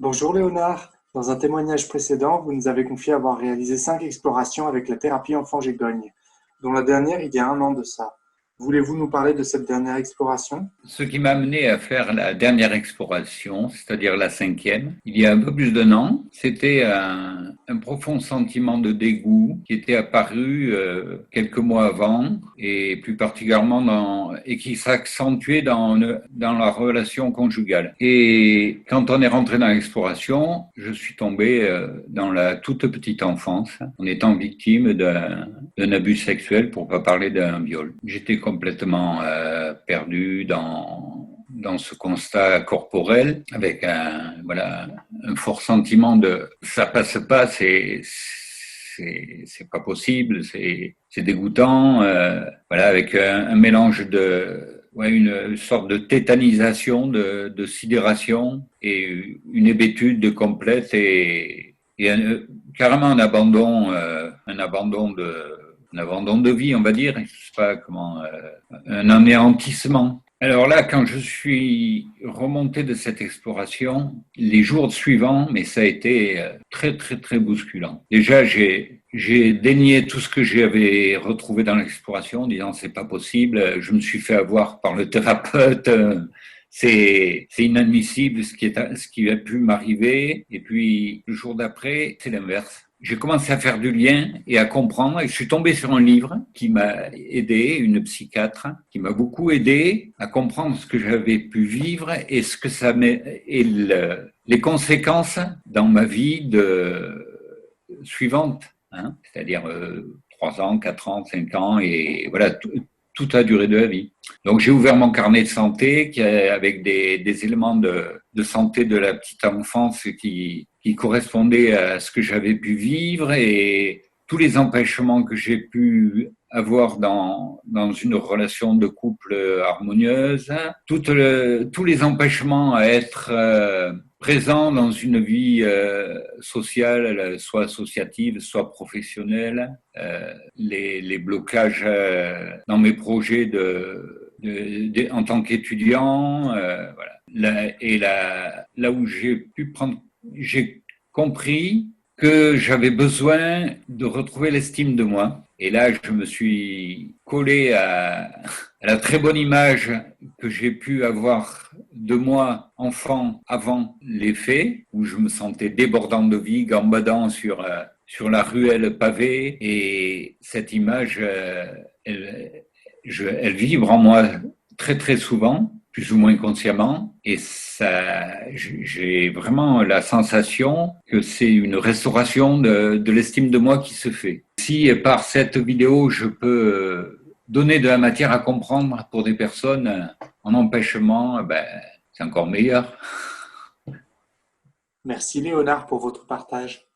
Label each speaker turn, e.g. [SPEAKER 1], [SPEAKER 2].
[SPEAKER 1] Bonjour Léonard, dans un témoignage précédent, vous nous avez confié avoir réalisé 5 explorations avec la thérapie enfant-gégogne, dont la dernière il y a un an de ça. Voulez-vous nous parler de cette dernière exploration?
[SPEAKER 2] Ce qui m'a amené à faire la dernière exploration, c'est-à-dire la 5e, il y a un peu plus d'un an, c'était un profond sentiment de dégoût qui était apparu quelques mois avant, et plus particulièrement et qui s'accentuait dans la relation conjugale. Et quand on est rentré dans l'exploration, je suis tombé dans la toute petite enfance, en étant victime d'un abus sexuel, pour pas parler d'un viol. J'étais complètement perdu dans ce constat corporel, avec un fort sentiment de ça passe pas, c'est pas possible, c'est dégoûtant, avec un mélange une sorte de tétanisation, de sidération et une hébétude complète et carrément un abandon de vie, on va dire, je sais pas comment, un anéantissement. Alors là, quand je suis remonté de cette exploration, les jours suivants, mais ça a été très, très, très bousculant. Déjà, j'ai dénié tout ce que j'avais retrouvé dans l'exploration, en disant c'est pas possible. Je me suis fait avoir par le thérapeute. C'est inadmissible ce qui a pu m'arriver. Et puis, le jour d'après, c'est l'inverse. J'ai commencé à faire du lien et à comprendre. Et je suis tombé sur un livre qui m'a aidé, une psychiatre, qui m'a beaucoup aidé à comprendre ce que j'avais pu vivre et ce que ça les conséquences dans ma vie suivante, hein, c'est-à-dire 3 ans, 4 ans, 5 ans, et voilà, toute la durée de la vie. Donc j'ai ouvert mon carnet de santé avec des éléments de santé de la petite enfance qui correspondaient à ce que j'avais pu vivre et tous les empêchements que j'ai pu avoir dans une relation de couple harmonieuse, tous les empêchements à être présent dans une vie sociale, soit associative, soit professionnelle, les blocages dans mes projets en tant qu'étudiant, là où j'ai compris que j'avais besoin de retrouver l'estime de moi. Et là, je me suis collé à la très bonne image que j'ai pu avoir de moi, enfant, avant les faits, où je me sentais débordant de vie, gambadant sur la ruelle pavée. Et cette image, elle vibre en moi très, très souvent, plus ou moins consciemment, et ça, j'ai vraiment la sensation que c'est une restauration de l'estime de moi qui se fait. Si par cette vidéo, je peux donner de la matière à comprendre pour des personnes en empêchement, c'est encore meilleur.
[SPEAKER 1] Merci Léonard pour votre partage.